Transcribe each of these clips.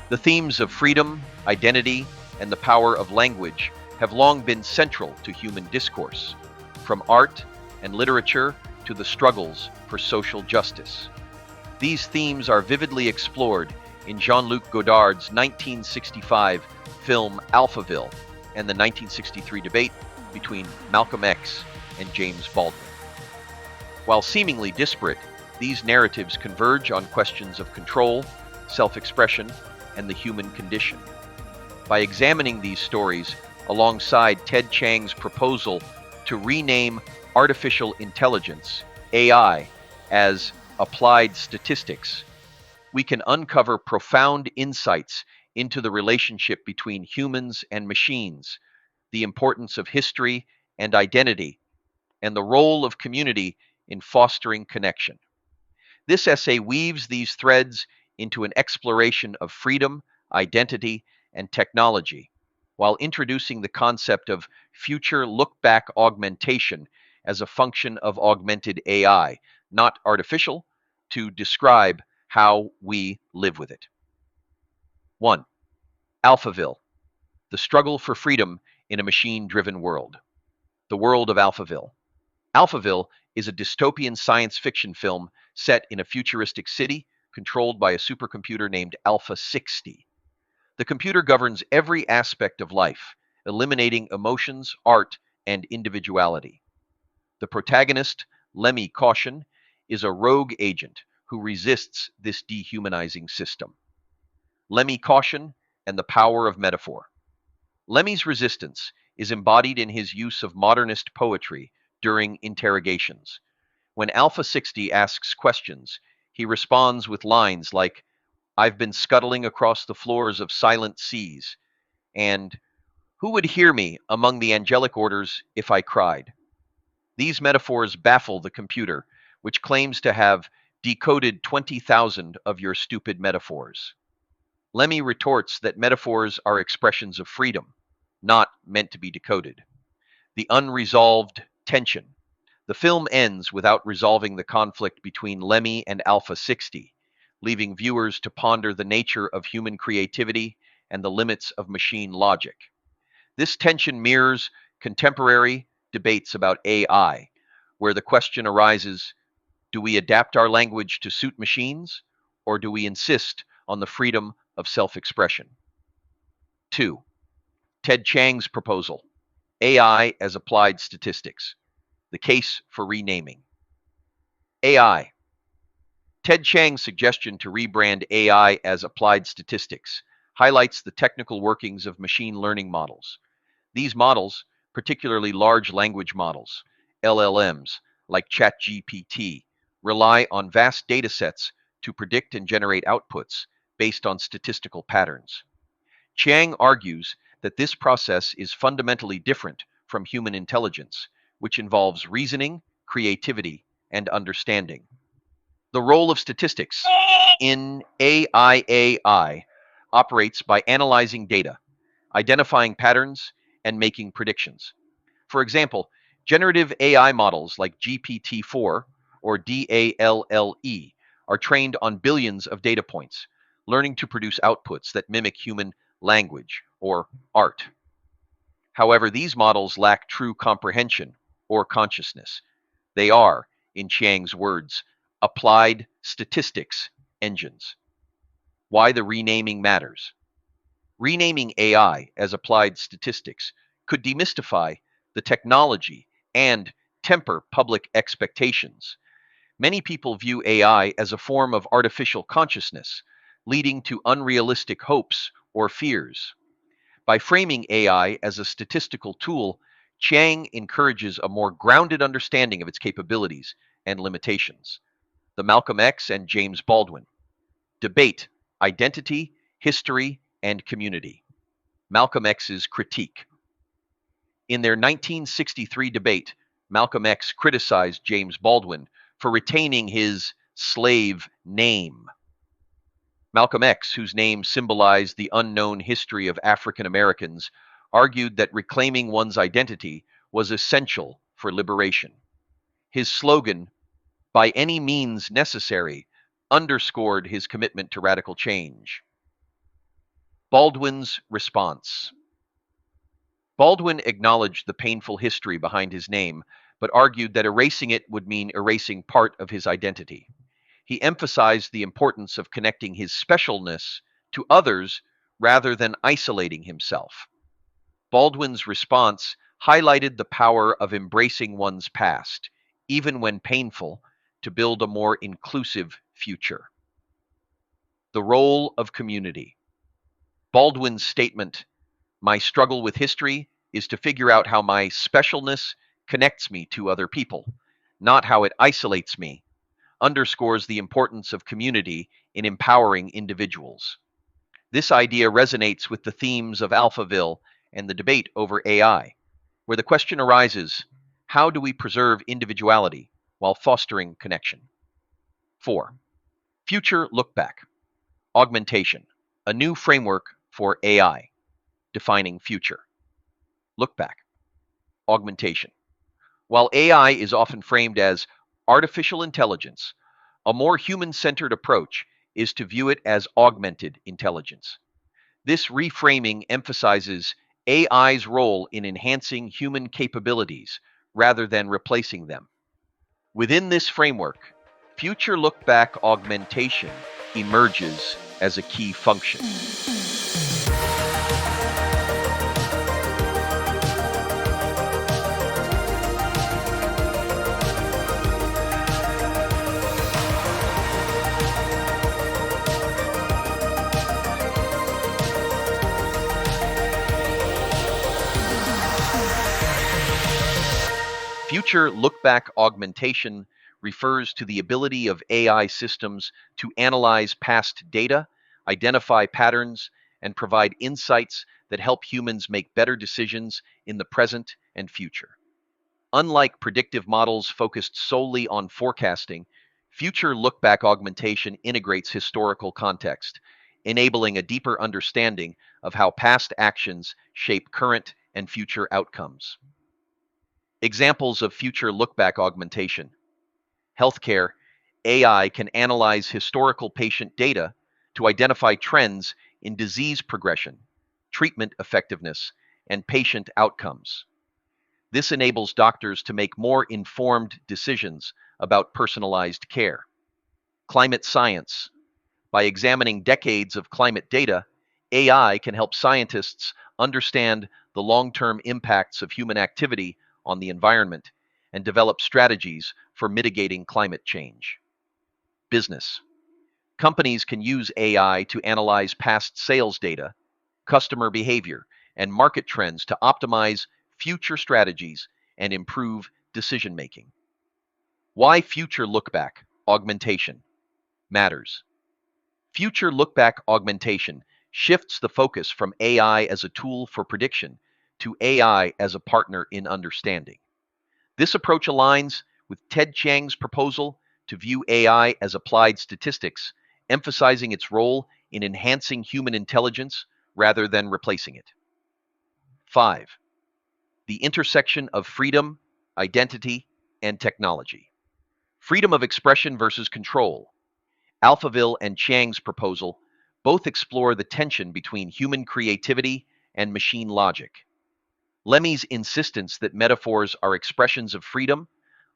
The themes of freedom, identity, and the power of language have long been central to human discourse, from art and literature to the struggles for social justice. These themes are vividly explored in Jean-Luc Godard's 1965 film Alphaville and the 1963 debate between Malcolm X and James Baldwin. While seemingly disparate, these narratives converge on questions of control, self-expression, and the human condition. By examining these stories alongside Ted Chiang's proposal to rename artificial intelligence, AI, as applied statistics, we can uncover profound insights into the relationship between humans and machines, the importance of history and identity, and the role of community in fostering connection. This essay weaves these threads into an exploration of freedom, identity, and technology, while introducing the concept of future look-back augmentation as a function of augmented AI, not artificial, to describe how we live with it. 1. Alphaville, the struggle for freedom in a machine-driven world. The world of Alphaville. Alphaville is a dystopian science fiction film set in a futuristic city controlled by a supercomputer named Alpha 60. The computer governs every aspect of life, eliminating emotions, art, and individuality. The protagonist, Lemmy Caution, is a rogue agent who resists this dehumanizing system. Lemmy Caution and the power of metaphor. Lemmy's resistance is embodied in his use of modernist poetry during interrogations. When Alpha 60 asks questions, he responds with lines like, "I've been scuttling across the floors of silent seas," and "Who would hear me among the angelic orders if I cried?" These metaphors baffle the computer, which claims to have decoded 20,000 of your stupid metaphors. Lemmy retorts that metaphors are expressions of freedom, not meant to be decoded. The unresolved tension. The film ends without resolving the conflict between Lemmy and Alpha 60, leaving viewers to ponder the nature of human creativity and the limits of machine logic. This tension mirrors contemporary debates about AI, where the question arises, do we adapt our language to suit machines, or do we insist on the freedom of self-expression? 2. Ted Chiang's proposal, AI as applied statistics, the case for renaming. AI. Ted Chiang's suggestion to rebrand AI as applied statistics highlights the technical workings of machine learning models. These models, particularly large language models, LLMs, like ChatGPT, rely on vast data sets to predict and generate outputs based on statistical patterns. Chiang argues that this process is fundamentally different from human intelligence, which involves reasoning, creativity, and understanding. The role of statistics in AI operates by analyzing data, identifying patterns, and making predictions. For example, generative AI models like GPT-4 or DALLE are trained on billions of data points, learning to produce outputs that mimic human language or art. However, these models lack true comprehension or consciousness. They are, in Chiang's words, applied statistics engines. Why the renaming matters. Renaming AI as applied statistics could demystify the technology and temper public expectations. Many people view AI as a form of artificial consciousness, leading to unrealistic hopes or fears. By framing AI as a statistical tool, Chiang encourages a more grounded understanding of its capabilities and limitations. The Malcolm X and James Baldwin debate, identity, history, and community. Malcolm X's critique. In their 1963 debate, Malcolm X criticized James Baldwin for retaining his slave name. Malcolm X, whose name symbolized the unknown history of African Americans, argued that reclaiming one's identity was essential for liberation. His slogan, "By any means necessary," underscored his commitment to radical change. Baldwin's response. Baldwin acknowledged the painful history behind his name, but argued that erasing it would mean erasing part of his identity. He emphasized the importance of connecting his specialness to others rather than isolating himself. Baldwin's response highlighted the power of embracing one's past, even when painful, to build a more inclusive future. The role of community. Baldwin's statement, "My struggle with history is to figure out how my specialness connects me to other people, not how it isolates me," underscores the importance of community in empowering individuals. This idea resonates with the themes of Alphaville and the debate over AI, where the question arises, how do we preserve individuality while fostering connection? 4. Future look back. Augmentation, a new framework for AI, defining future. Look back. Augmentation. While AI is often framed as artificial intelligence, a more human-centered approach is to view it as augmented intelligence. This reframing emphasizes AI's role in enhancing human capabilities rather than replacing them. Within this framework, future look-back augmentation emerges as a key function. Future look-back augmentation refers to the ability of AI systems to analyze past data, identify patterns, and provide insights that help humans make better decisions in the present and future. Unlike predictive models focused solely on forecasting, future look-back augmentation integrates historical context, enabling a deeper understanding of how past actions shape current and future outcomes. Examples of future look-back augmentation. Healthcare, AI can analyze historical patient data to identify trends in disease progression, treatment effectiveness, and patient outcomes. This enables doctors to make more informed decisions about personalized care. Climate science. By examining decades of climate data, AI can help scientists understand the long-term impacts of human activity on the environment and develop strategies for mitigating climate change. Business. Companies can use AI to analyze past sales data, customer behavior, and market trends to optimize future strategies and improve decision-making. Why future look-back augmentation matters. Future look-back augmentation shifts the focus from AI as a tool for prediction to AI as a partner in understanding. This approach aligns with Ted Chiang's proposal to view AI as applied statistics, emphasizing its role in enhancing human intelligence rather than replacing it. 5. The intersection of freedom, identity, and technology. Freedom of expression versus control. Alphaville and Chiang's proposal both explore the tension between human creativity and machine logic. Lemmy's insistence that metaphors are expressions of freedom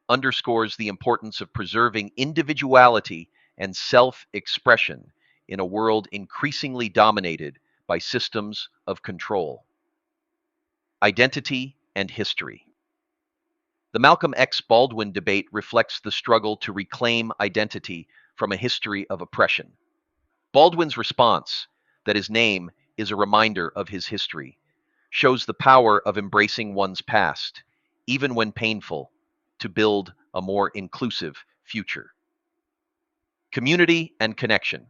underscores the importance of preserving individuality and self-expression in a world increasingly dominated by systems of control. Identity and history. The Malcolm X Baldwin debate reflects the struggle to reclaim identity from a history of oppression. Baldwin's response, that his name is a reminder of his history, shows the power of embracing one's past, even when painful, to build a more inclusive future. Community and connection.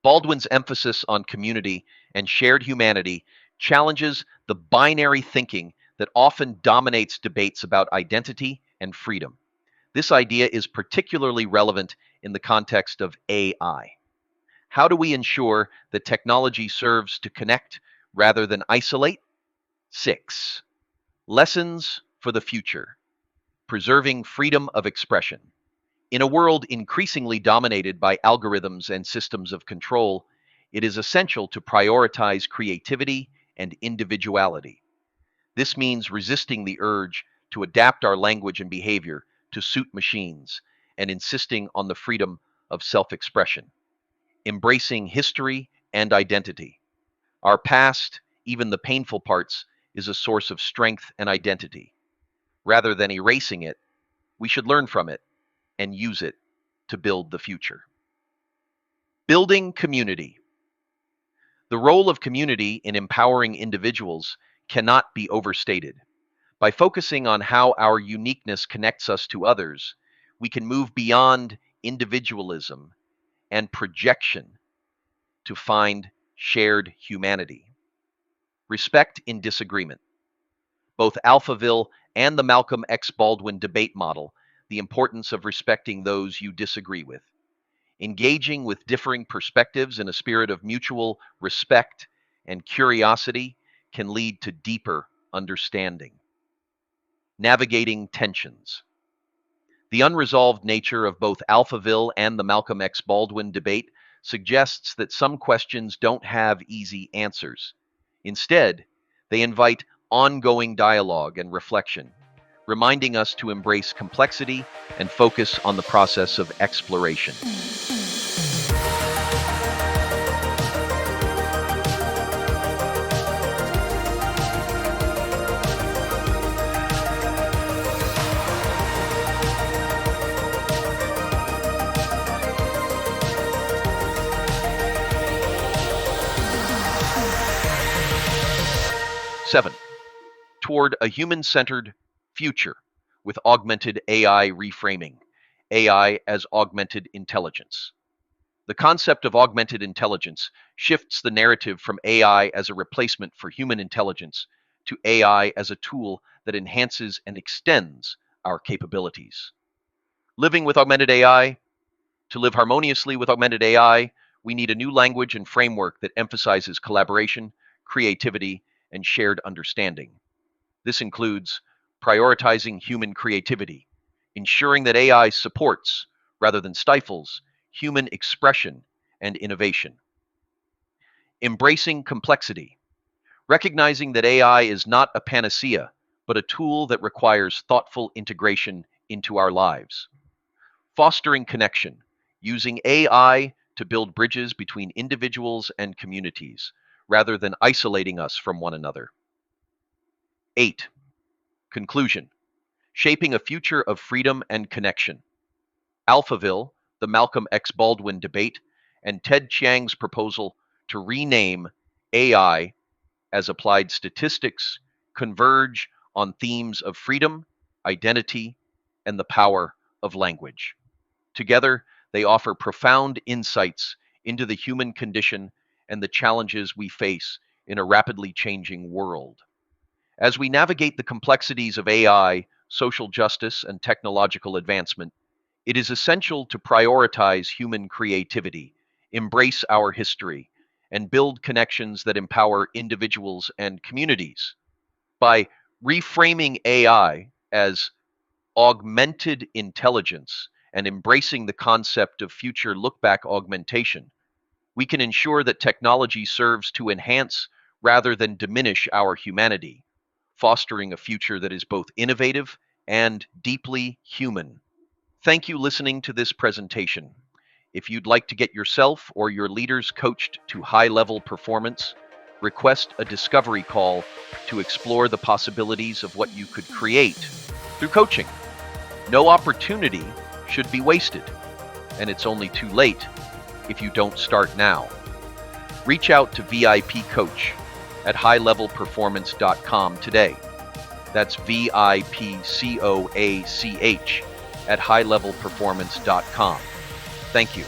Baldwin's emphasis on community and shared humanity challenges the binary thinking that often dominates debates about identity and freedom. This idea is particularly relevant in the context of AI. How do we ensure that technology serves to connect rather than isolate? 6. Lessons for the future. Preserving freedom of expression. In a world increasingly dominated by algorithms and systems of control, it is essential to prioritize creativity and individuality. This means resisting the urge to adapt our language and behavior to suit machines and insisting on the freedom of self-expression. Embracing history and identity. Our past, even the painful parts, is a source of strength and identity. Rather than erasing it, we should learn from it and use it to build the future. Building community. The role of community in empowering individuals cannot be overstated. By focusing on how our uniqueness connects us to others, we can move beyond individualism and projection to find shared humanity. Respect in disagreement. Both Alphaville and the Malcolm X Baldwin debate model the importance of respecting those you disagree with. Engaging with differing perspectives in a spirit of mutual respect and curiosity can lead to deeper understanding. Navigating tensions. The unresolved nature of both Alphaville and the Malcolm X Baldwin debate suggests that some questions don't have easy answers. Instead, they invite ongoing dialogue and reflection, reminding us to embrace complexity and focus on the process of exploration. 7. Toward a human-centered future with augmented AI reframing, AI as augmented intelligence. The concept of augmented intelligence shifts the narrative from AI as a replacement for human intelligence to AI as a tool that enhances and extends our capabilities. Living with augmented AI. To live harmoniously with augmented AI, we need a new language and framework that emphasizes collaboration, creativity, and shared understanding. This includes prioritizing human creativity, ensuring that AI supports, rather than stifles, human expression and innovation. Embracing complexity, recognizing that AI is not a panacea, but a tool that requires thoughtful integration into our lives. Fostering connection, using AI to build bridges between individuals and communities, rather than isolating us from one another. 8. Conclusion. Shaping a future of freedom and connection. Alphaville, the Malcolm X Baldwin debate, and Ted Chiang's proposal to rename AI as applied statistics converge on themes of freedom, identity, and the power of language. Together, they offer profound insights into the human condition and the challenges we face in a rapidly changing world. As we navigate the complexities of AI, social justice, and technological advancement, it is essential to prioritize human creativity, embrace our history, and build connections that empower individuals and communities. By reframing AI as augmented intelligence and embracing the concept of future look-back augmentation, we can ensure that technology serves to enhance rather than diminish our humanity, fostering a future that is both innovative and deeply human. Thank you for listening to this presentation. If you'd like to get yourself or your leaders coached to high-level performance, request a discovery call to explore the possibilities of what you could create through coaching. No opportunity should be wasted, and it's only too late if you don't start now. Reach out to VIP Coach at highlevelperformance.com today. That's VIPCOACH at highlevelperformance.com. Thank you.